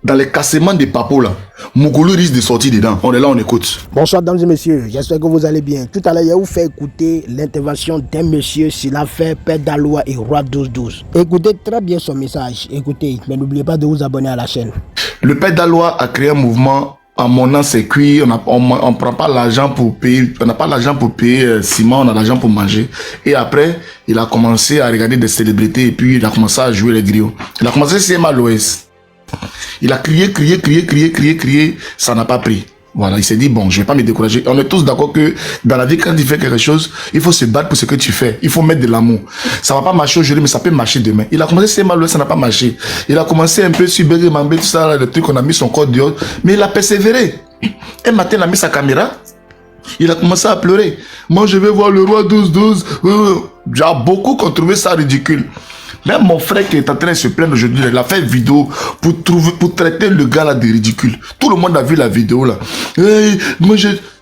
Dans les cassements des papos là, Moukoulou risque de sortir dedans. On est là, on écoute. Bonsoir, dames et messieurs. J'espère que vous allez bien. Tout à l'heure, je vous fais écouter l'intervention d'un monsieur sur l'affaire Père Daloa et Roi 1212. Écoutez très bien son message. Écoutez, mais n'oubliez pas de vous abonner à la chaîne. Le Père Daloa a créé un mouvement. En mon nom, c'est cuit. On prend pas l'argent pour payer. On n'a pas l'argent pour payer ciment. On a l'argent pour manger. Et après, il a commencé à regarder des célébrités et puis il a commencé à jouer les griots. Il a commencé CMA à l'Ouest. Il a crié, ça n'a pas pris. Voilà, il s'est dit, bon, je vais pas me décourager. On est tous d'accord que dans la vie, quand tu fais quelque chose, il faut se battre pour ce que tu fais. Il faut mettre de l'amour. Ça va pas marcher aujourd'hui, mais ça peut marcher demain. Il a commencé mal, ça n'a pas marché. Il a commencé un peu sur Bégé Mambé, tout ça, le truc, on a mis son corps dehors. Mais il a persévéré. Un matin, il a mis sa caméra. Il a commencé à pleurer. Moi, je vais voir le roi 12-12. J'ai beaucoup qui ont trouvé ça ridicule. Même mon frère qui est en train de se plaindre aujourd'hui, il a fait une vidéo pour traiter le gars là de ridicule. Tout le monde a vu la vidéo là.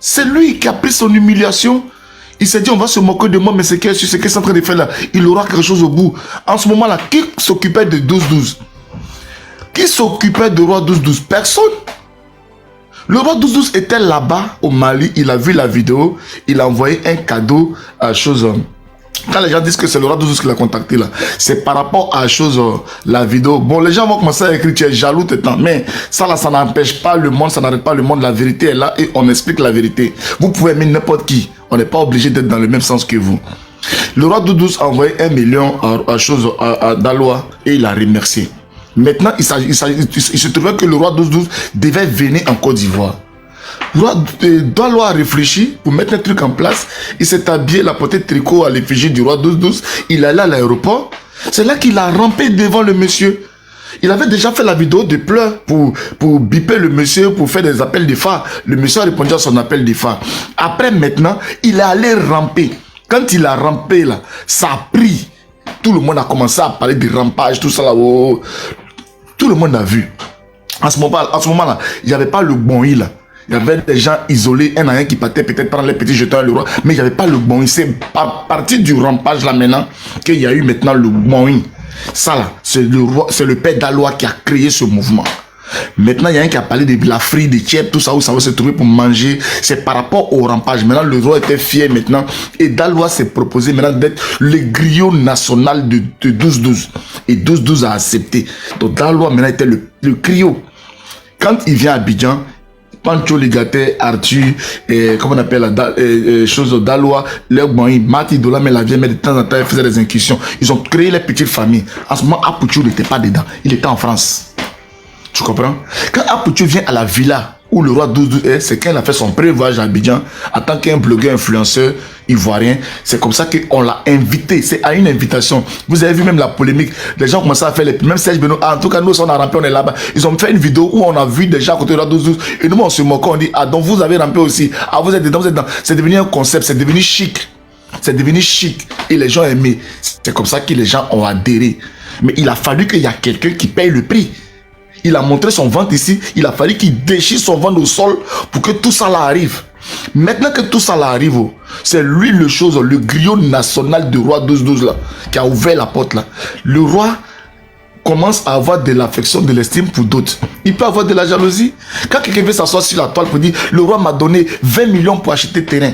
C'est lui qui a pris son humiliation. Il s'est dit on va se moquer de moi, mais c'est qu'est-ce qu'il est en train de faire là? Il aura quelque chose au bout. En ce moment là, qui s'occupait de 12-12? Qui s'occupait de roi 12-12? Personne. Le roi 12-12 était là-bas au Mali, il a vu la vidéo, il a envoyé un cadeau à chose. Quand les gens disent que c'est le roi 12 qui l'a contacté là, c'est par rapport à chose, la vidéo. Bon, les gens vont commencer à écrire, tu es jaloux, mais ça là, ça n'empêche pas le monde, ça n'arrête pas le monde. La vérité est là et on explique la vérité. Vous pouvez aimer n'importe qui. On n'est pas obligé d'être dans le même sens que vous. Le roi 12 a envoyé 1 million à Daloa et il a remercié. Maintenant, il se trouvait que le roi 12 devait venir en Côte d'Ivoire. Daloa a réfléchi pour mettre un truc en place. Il s'est habillé, la portée de tricot à l'effigie du roi 12. Il est allé à l'aéroport. C'est là qu'il a rampé devant le monsieur. Il avait déjà fait la vidéo de pleurs pour biper le monsieur, pour faire des appels de phare. Le monsieur a répondu à son appel de phare. Après, maintenant, il est allé ramper. Quand il a rampé, là, ça a pris. Tout le monde a commencé à parler de rampage, tout ça là. Oh. Tout le monde a vu. En ce moment-là, il n'y avait pas le bon là. Il y avait des gens isolés, un à un qui partaient peut-être prendre les petits jetons à le roi, mais il n'y avait pas le bon. C'est à partir du rampage là maintenant qu'il y a eu maintenant le bon. Ça là, c'est le Père Daloa qui a créé ce mouvement. Maintenant, il y a un qui a parlé de la frite, des tièdes, tout ça, où ça va se trouver pour manger. C'est par rapport au rampage. Maintenant, le roi était fier maintenant. Et Daloa s'est proposé maintenant d'être le griot national de 12-12. Et 12-12 a accepté. Donc Daloa maintenant était le griot. Quand il vient à Abidjan, Pancho Ligaté, Arthur, comment on appelle Daloa, Mati Dola, mais la vieille, mais de temps en temps, ils faisaient des incursions. Ils ont créé les petites familles. En ce moment, Apouchou n'était pas dedans. Il était en France. Tu comprends? Quand Apouchou vient à la villa où le roi 12 est, c'est quand il a fait son premier voyage à Abidjan en tant qu'un blogueur influenceur ivoirien. C'est comme ça qu'on l'a invité. C'est à une invitation. Vous avez vu même la polémique. Les gens commencent à faire les... Même Serge Benoît. En tout cas, nous, on a rampé, on est là-bas. Ils ont fait une vidéo où on a vu des gens à côté du roi 12. Et nous, on se moque. On dit, ah, donc vous avez rampé aussi. Ah, vous êtes dedans, vous êtes dedans. C'est devenu un concept. C'est devenu chic. C'est devenu chic. Et les gens aimaient. C'est comme ça que les gens ont adhéré. Mais il a fallu qu'il y ait quelqu'un qui paye le prix. Il a montré son ventre ici. Il a fallu qu'il déchire son ventre au sol pour que tout ça là arrive. Maintenant que tout ça là arrive, c'est lui le griot national du roi 12 là, qui a ouvert la porte là. Le roi commence à avoir de l'affection, de l'estime pour d'autres. Il peut avoir de la jalousie. Quand quelqu'un veut s'asseoir sur la toile pour dire, le roi m'a donné 20 millions pour acheter terrain.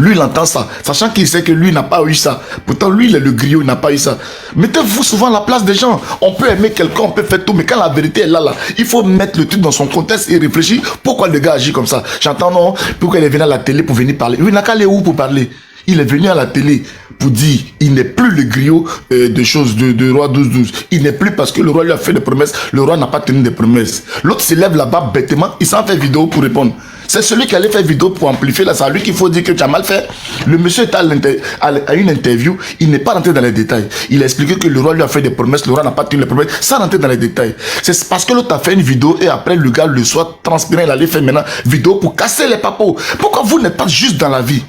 Lui, il entend ça, sachant qu'il sait que lui n'a pas eu ça. Pourtant, lui, il est le griot, il n'a pas eu ça. Mettez-vous souvent à la place des gens. On peut aimer quelqu'un, on peut faire tout, mais quand la vérité est là, il faut mettre le truc dans son contexte et réfléchir. Pourquoi le gars agit comme ça? J'entends non, pourquoi il est venu à la télé pour venir parler? Lui, il n'a qu'à aller où pour parler? Il est venu à la télé pour dire, il n'est plus le griot de choses de roi 12. Il n'est plus parce que le roi lui a fait des promesses, le roi n'a pas tenu des promesses. L'autre se lève là-bas bêtement, il s'en fait vidéo pour répondre. C'est celui qui allait faire vidéo pour amplifier là, c'est à lui qu'il faut dire que tu as mal fait. Le monsieur est à une interview, il n'est pas rentré dans les détails. Il a expliqué que le roi lui a fait des promesses, le roi n'a pas tenu les promesses, sans rentrer dans les détails. C'est parce que l'autre a fait une vidéo et après le gars le soir transpirant, il allait faire maintenant vidéo pour casser les papos. Pourquoi vous n'êtes pas juste dans la vie?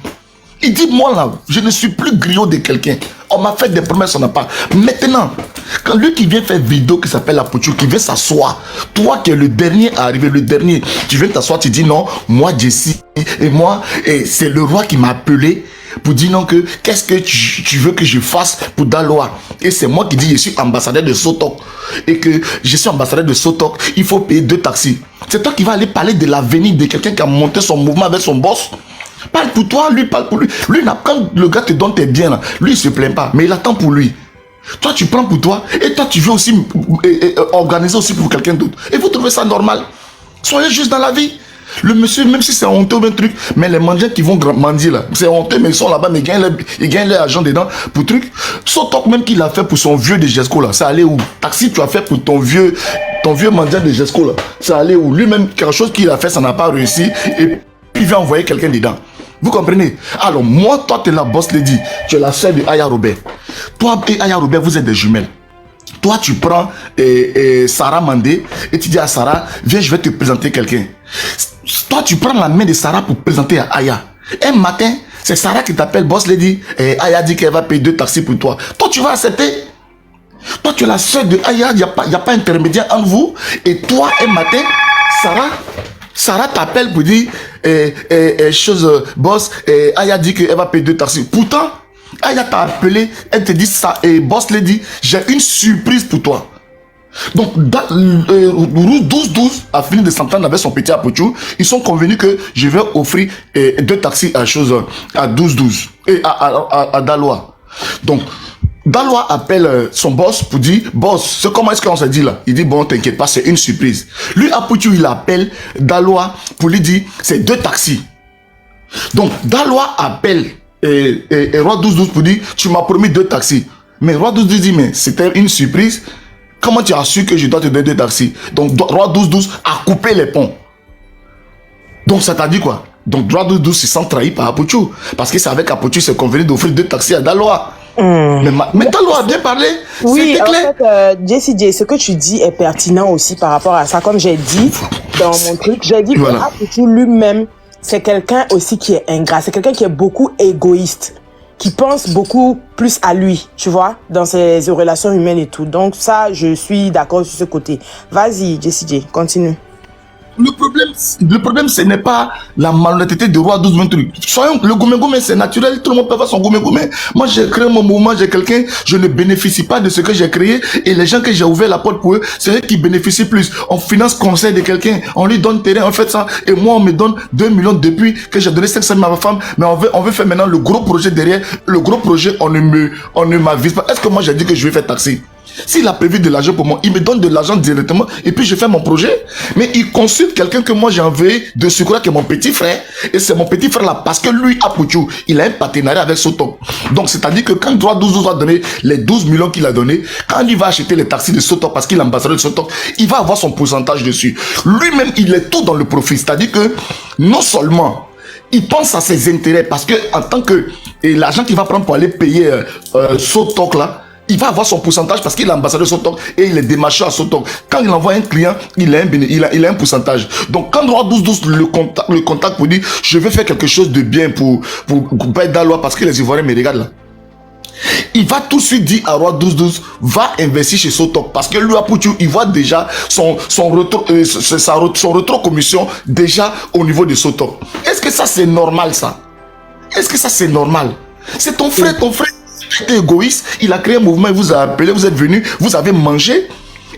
Il dit, moi là, je ne suis plus griot de quelqu'un. On m'a fait des promesses, on n'a pas. Maintenant, quand lui qui vient faire vidéo qui s'appelle Apouchou, qui vient s'asseoir, toi qui es le dernier à arriver, le dernier, tu viens t'asseoir, tu dis non, moi Jessie, et moi, et c'est le roi qui m'a appelé, pour dire non que qu'est-ce que tu veux que je fasse pour Daloa. Et c'est moi qui dis je suis ambassadeur de Sotok. Et que je suis ambassadeur de Sotok, il faut payer 2 taxis. C'est toi qui vas aller parler de l'avenir de quelqu'un qui a monté son mouvement avec son boss. Parle pour toi, lui parle pour lui. Lui, quand le gars te donne tes biens, là, lui il se plaint pas, mais il attend pour lui. Toi tu prends pour toi, et toi tu veux aussi organiser aussi pour quelqu'un d'autre. Et vous trouvez ça normal? Soyez juste dans la vie. Le monsieur, même si c'est honteux ou un truc, mais les mendiants qui vont mendier là, c'est honteux, mais ils sont là-bas, mais ils gagnent leur argent dedans pour truc. Sotok même qu'il a fait pour son vieux de Gesco là, ça allait où? Taxi tu as fait pour ton vieux mendiant de Gesco là, ça allait où? Lui-même, quelque chose qu'il a fait, ça n'a pas réussi, et puis il va envoyer quelqu'un dedans. Vous comprenez? Alors moi, toi tu es la boss lady, tu es la sœur de Aya Robert. Toi et Aya Robert, vous êtes des jumelles. Toi, tu prends Sarah Mandé et tu dis à Sarah, viens, je vais te présenter quelqu'un. Toi, tu prends la main de Sarah pour présenter à Aya. Un matin, c'est Sarah qui t'appelle boss lady et Aya dit qu'elle va payer 2 taxis pour toi. Toi, tu vas accepter? Toi, tu es la soeur de Aya, il n'y a pas intermédiaire entre vous. Et toi, un matin, Sarah t'appelle pour dire, boss, Aya dit qu'elle va payer 2 taxis. Pourtant, Aya t'a appelé, elle te dit ça, et boss lady, j'ai une surprise pour toi. Donc, Rouge 12-12 a fini de s'entendre avec son petit Apochou. Ils sont convenus que je vais offrir 2 taxis à 12-12 et à Daloa. Donc, Daloa appelle son boss pour dire, boss, comment est-ce qu'on s'est dit là? Il dit, bon, t'inquiète pas, c'est une surprise. Lui, Apochou, il appelle Daloa pour lui dire, c'est 2 taxis. Donc, Daloa appelle et Roi 12-12 pour dire, tu m'as promis 2 taxis. Mais Roi 12-12 dit, mais c'était une surprise. Comment tu as su que je dois te donner 2 taxis? Donc, Roi 12-12 a coupé les ponts. Donc, ça t'a dit quoi? Donc, Roi 12-12 se sent trahi par Apochou. Parce que c'est avec Apochou, c'est convenu d'offrir 2 taxis à Daloa. Mais Daloa a bien parlé. Oui, en fait, Jessie, ce que tu dis est pertinent aussi par rapport à ça. Comme j'ai dit dans mon truc, j'ai dit que Apochou lui-même, c'est quelqu'un aussi qui est ingrat. C'est quelqu'un qui est beaucoup égoïste, qui pense beaucoup plus à lui, tu vois, dans ses relations humaines et tout. Donc ça, je suis d'accord sur ce côté. Vas-y, Jessie, continue. Le problème, ce n'est pas la malhonnêteté de Roi 12 truc. Soyons, le goumé-goumé, c'est naturel, tout le monde peut faire son goumé-goumé. Moi, j'ai créé mon mouvement, j'ai quelqu'un, je ne bénéficie pas de ce que j'ai créé, et les gens que j'ai ouvert la porte pour eux, c'est eux qui bénéficient plus. On finance conseil de quelqu'un, on lui donne terrain, on fait ça, et moi, on me donne 2 millions depuis que j'ai donné 500 000 à ma femme, mais on veut faire maintenant le gros projet derrière. Le gros projet, on ne m'avise pas. Est-ce que moi, j'ai dit que je vais faire taxi? S'il a prévu de l'argent pour moi, il me donne de l'argent directement et puis je fais mon projet. Mais il consulte quelqu'un que moi j'ai envoyé de secours, qui est mon petit frère. Et c'est mon petit frère là parce que lui, Apochou, il a un partenariat avec Sotok. Donc c'est-à-dire que quand Droit 12 va donner les 12 millions qu'il a donné, quand il va acheter les taxis de Sotok parce qu'il est ambassadeur de Sotok, il va avoir son pourcentage dessus. Lui-même, il est tout dans le profit. C'est-à-dire que non seulement il pense à ses intérêts parce que en tant que l'argent qu'il va prendre pour aller payer Sotok là, il va avoir son pourcentage parce qu'il est ambassadeur de Sotok et il est démarché à Sotok. Quand il envoie un client, il a un pourcentage. Donc quand Roi 12-12 le contact pour dire je vais faire quelque chose de bien pour Daloa parce que les Ivoiriens me regardent là, il va tout de suite dire à Roi 12-12 va investir chez Sotok parce que lui Apochou, il voit déjà son retro-commission déjà au niveau de Sotok. Est-ce que ça c'est normal ça? Est-ce que ça c'est normal? C'est ton frère était égoïste, il a créé un mouvement, il vous a appelé, vous êtes venu, vous avez mangé,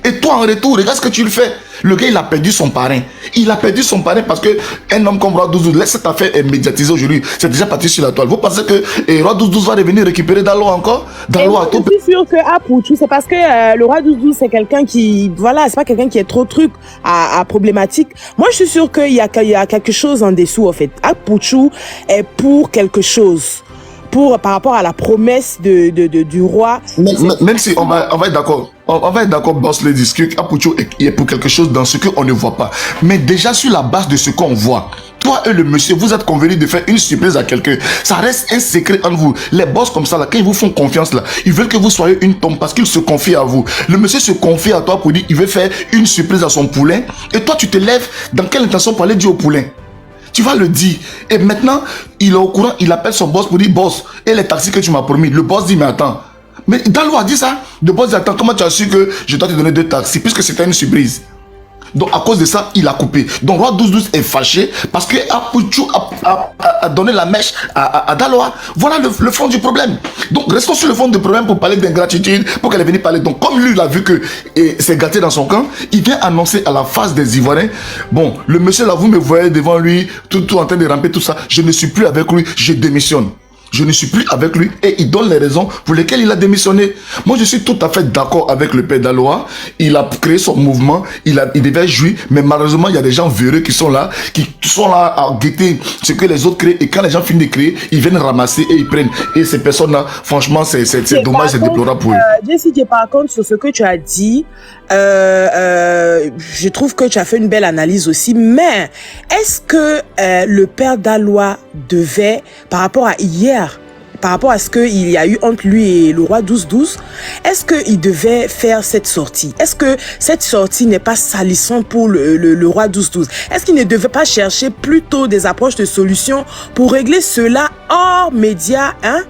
et toi en retour, regarde ce que tu le fais. Le gars, il a perdu son parrain. Il a perdu son parrain parce que un homme comme Roi 12-12, laisse cette affaire est médiatisée aujourd'hui. C'est déjà parti sur la toile. Vous pensez que Roi 12-12 va revenir récupérer Daloa encore? Daloa, je suis sûr que Apochou, c'est parce que le Roi 12-12, c'est quelqu'un qui, voilà, c'est pas quelqu'un qui est trop truc à problématique. Moi, je suis sûr qu'il y a quelque chose en dessous, en fait. Apochou est pour quelque chose. Par rapport à la promesse du roi. Même si on va être d'accord. On va être d'accord, boss les disques, Apochou est pour quelque chose dans ce qu'on ne voit pas. Mais déjà sur la base de ce qu'on voit, toi et le monsieur, vous êtes convenus de faire une surprise à quelqu'un. Ça reste un secret entre vous. Les boss comme ça, là, quand ils vous font confiance, là, ils veulent que vous soyez une tombe parce qu'ils se confient à vous. Le monsieur se confie à toi pour dire qu'il veut faire une surprise à son poulain. Et toi, tu te lèves dans quelle intention pour aller dire au poulain? Tu vas le dire. Et maintenant, il est au courant, il appelle son boss pour dire, boss, et les taxis que tu m'as promis. Le boss dit, mais attends. Mais Daloa a dit ça. Le boss dit, attends, comment tu as su que je dois te donner 2 taxis puisque c'était une surprise? Donc à cause de ça, il a coupé. Donc Roi 12-12 est fâché parce que Apuchu a donné la mèche à Daloa. Voilà le fond du problème. Donc restons sur le fond du problème pour parler d'ingratitude, pour qu'elle est venue parler. Donc comme lui, il a vu que c'est gâté dans son camp, il vient annoncer à la face des Ivoiriens, bon, le monsieur là, vous me voyez devant lui, tout en train de ramper, tout ça, je ne suis plus avec lui, je démissionne. Je ne suis plus avec lui et il donne les raisons pour lesquelles il a démissionné. Moi, je suis tout à fait d'accord avec le père Daloa. Il a créé son mouvement, il devait jouir, mais malheureusement, il y a des gens véreux qui sont là à guetter ce que les autres créent. Et quand les gens finissent de créer, ils viennent ramasser et ils prennent. Et ces personnes-là, franchement, c'est dommage, c'est déplorable pour eux. Jessie, par contre, sur ce que tu as dit, je trouve que tu as fait une belle analyse aussi, mais est-ce que le père Daloa devait, par rapport à hier, par rapport à ce qu'il y a eu entre lui et le roi 12-12, est-ce qu'il devait faire cette sortie? Est-ce que cette sortie n'est pas salissante pour le roi 12-12? Est-ce qu'il ne devait pas chercher plutôt des approches de solutions pour régler cela hors médias, hein?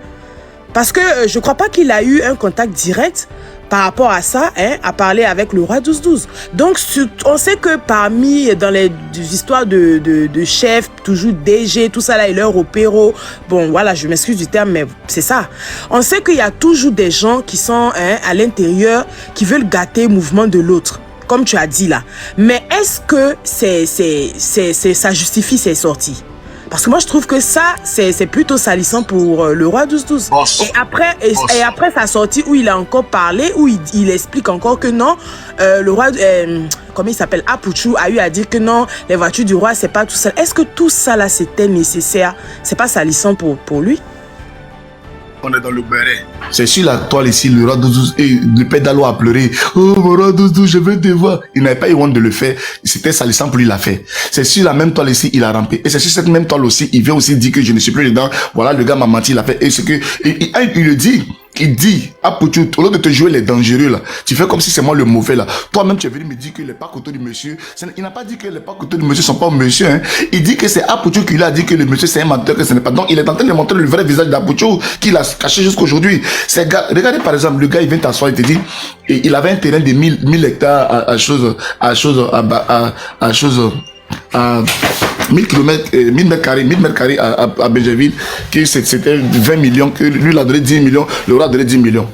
Parce que je ne crois pas qu'il a eu un contact direct par rapport à ça, hein, à parler avec le roi 12-12. Donc, on sait que parmi, dans les histoires de chefs, toujours DG, tout ça là, et leur opéro, bon, voilà, je m'excuse du terme, mais c'est ça. On sait qu'il y a toujours des gens qui sont à l'intérieur, qui veulent gâter le mouvement de l'autre, comme tu as dit là. Mais est-ce que ça justifie ces sorties? Parce que moi, je trouve que ça, c'est plutôt salissant pour le roi 12-12. Et après sa sortie où il a encore parlé, où il explique encore que non, le roi, comment il s'appelle, Apuchu, a eu à dire que non, les voitures du roi, c'est pas tout ça. Est-ce que tout ça, là, c'était nécessaire? C'est pas salissant pour lui? On est dans le béret. C'est sur la toile ici, le roi 12-12, et le père Daloa a pleuré. Oh, mon roi 12-12, je veux te voir. Il n'avait pas eu honte de le faire. C'était salissant pour lui, il l'a fait. C'est sur la même toile ici, il a rampé. Et c'est sur cette même toile aussi, il vient aussi dire que je ne suis plus dedans. Voilà, le gars m'a menti, il a fait. Et c'est que, il le dit. Il dit, Apuchu, au lieu de te jouer les dangereux là, tu fais comme si c'est moi le mauvais là. Toi-même, tu es venu me dire que les pas couteaux du monsieur, il n'a pas dit que les pas couteaux du monsieur sont pas au monsieur, hein. Il dit que c'est Apuchu qui lui a dit que le monsieur c'est un menteur, que ce n'est pas. Donc, il est en train de montrer le vrai visage d'Apuchu qu'il a caché jusqu'aujourd'hui. Regardez par exemple, le gars, il vient t'asseoir, il te dit, et il avait un terrain de 1000 hectares à 1000 km, 1000 mètres carrés à Benjaville, que c'était 20 millions, que lui il a donné 10 millions, le roi a donné 10 millions.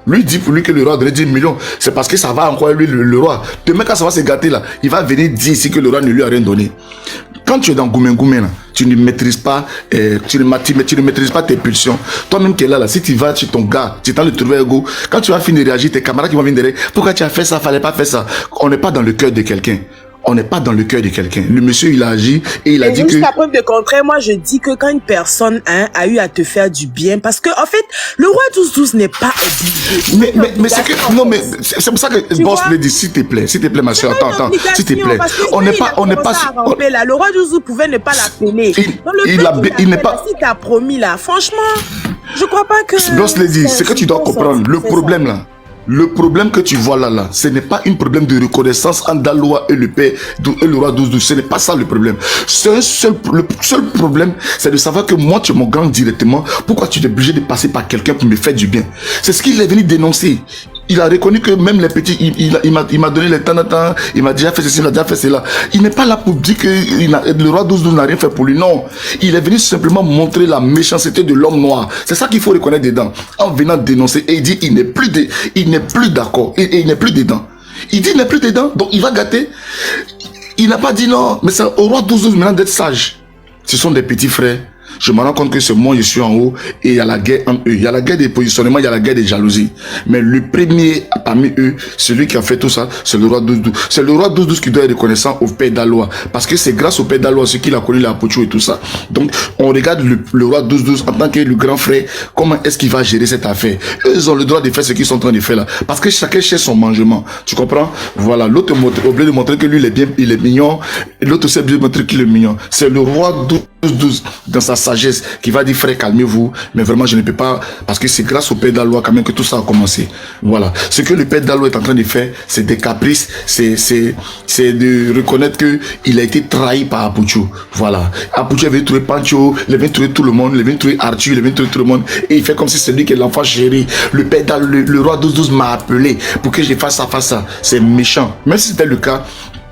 Lui dit pour lui que le roi a donné 10 millions, c'est parce que ça va encore lui, le roi. Demain quand ça va se gâter là, il va venir dire ici que le roi ne lui a rien donné. Quand tu es dans Goumé là, tu ne maîtrises pas, tu ne maîtrises pas tes pulsions. Toi-même qui es là, si tu vas chez ton gars, tu t'en le trouver ego, quand tu vas finir de réagir, tes camarades qui vont venir derrière, pourquoi tu as fait ça, fallait pas faire ça. On n'est pas dans le cœur de quelqu'un. On n'est pas dans le cœur de quelqu'un. Le monsieur, il a agi et il a dit que... Jusqu'à preuve de contraire, moi, je dis que quand une personne a eu à te faire du bien, parce que en fait, le roi 12-12 n'est pas obligé. Mais c'est que... Non, mais c'est pour ça que Boss le dit, s'il te plaît, ma soeur, attends, s'il te plaît. On n'est pas... Le roi 12-12 pouvait ne pas l'appeler. Il n'est pas... Si t'as promis là, franchement, je crois pas que... Boss le dit, c'est que tu dois comprendre. Le problème là, le problème que tu vois là, ce n'est pas un problème de reconnaissance entre Daloa et le père et le roi 12-12. Ce n'est pas ça le problème. Le seul problème, c'est de savoir que moi, tu es mon grand directement. Pourquoi tu es obligé de passer par quelqu'un pour me faire du bien? C'est ce qu'il est venu dénoncer. Il a reconnu que même les petits, il m'a donné les temps, il m'a déjà fait ceci, il a déjà fait cela. Il n'est pas là pour dire que le roi 12-12 n'a rien fait pour lui. Non. Il est venu simplement montrer la méchanceté de l'homme noir. C'est ça qu'il faut reconnaître dedans. En venant dénoncer, et il dit, il n'est plus d'accord. Et il n'est plus dedans. Il dit, il n'est plus dedans, donc il va gâter. Il n'a pas dit non, mais c'est au roi 12-12 maintenant d'être sage. Ce sont des petits frères. Je me rends compte que c'est moi, je suis en haut et il y a la guerre entre eux. Il y a la guerre des positionnements, il y a la guerre des jalousies. Mais le premier parmi eux, celui qui a fait tout ça, c'est le roi 12-12. C'est le roi 12-12 qui doit être reconnaissant au père Daloa. Parce que c'est grâce au père Daloa, ce qu'il a connu, la Apuchu et tout ça. Donc, on regarde le roi 12-12 en tant que le grand frère, comment est-ce qu'il va gérer cette affaire. Eux, ils ont le droit de faire ce qu'ils sont en train de faire là. Parce que chacun cherche son mangement. Tu comprends? Voilà. L'autre est obligé de montrer que lui, il est mignon. L'autre aussi est obligé de montrer qu'il est mignon. C'est le roi 12-12 dans sa sagesse qui va dire frère calmez-vous, mais vraiment je ne peux pas, parce que c'est grâce au père Daloa quand même que tout ça a commencé. Voilà, ce que le père Daloa est en train de faire, c'est des caprices, c'est de reconnaître que il a été trahi par Apuchu. Voilà, Apuchu avait trouvé Pancho, il avait trouvé tout le monde, il avait trouvé Arthur, il avait trouvé tout le monde, et il fait comme si c'est lui qui est l'enfant chéri. Le père Daloa, le roi 12-12 m'a appelé pour que je fasse ça, c'est méchant. Même si c'était le cas,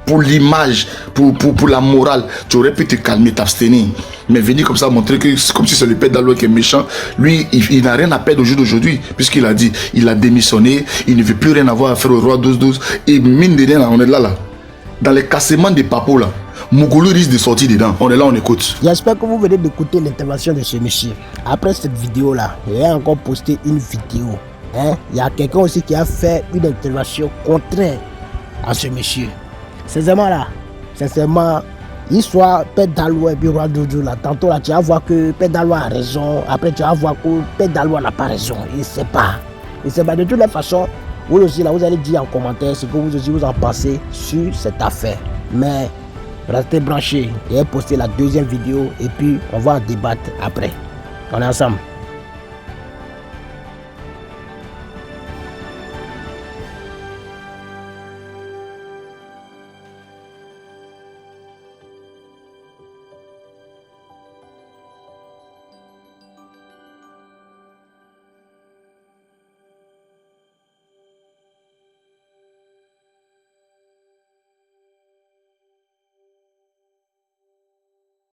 pour l'image, pour la morale, tu aurais pu te calmer, t'abstenir. Mais venir comme ça montrer que c'est comme si c'est le père d'Aloua qui est méchant. Lui, il n'a rien à perdre au jour d'aujourd'hui, puisqu'il a dit, il a démissionné, il ne veut plus rien avoir à faire au roi 12-12. Et mine de rien, on est là. Dans les cassements des papos là, Moukoulou risque de sortir dedans. On est là, on écoute. J'espère que vous venez d'écouter l'intervention de ce monsieur. Après cette vidéo là, il a encore posté une vidéo. Il y a quelqu'un aussi qui a fait une intervention contraire à ce monsieur. Sincèrement là, l'histoire Père d'Aloua et puis Roi Doudou là, tantôt là tu vas voir que Père d'Aloua a raison, après tu vas voir que Père d'Aloua n'a pas raison, il ne sait pas. De toutes les façons, vous aussi là, vous allez dire en commentaire ce que vous aussi vous en pensez sur cette affaire. Mais restez branchés, et postez la deuxième vidéo et puis on va en débattre après. On est ensemble.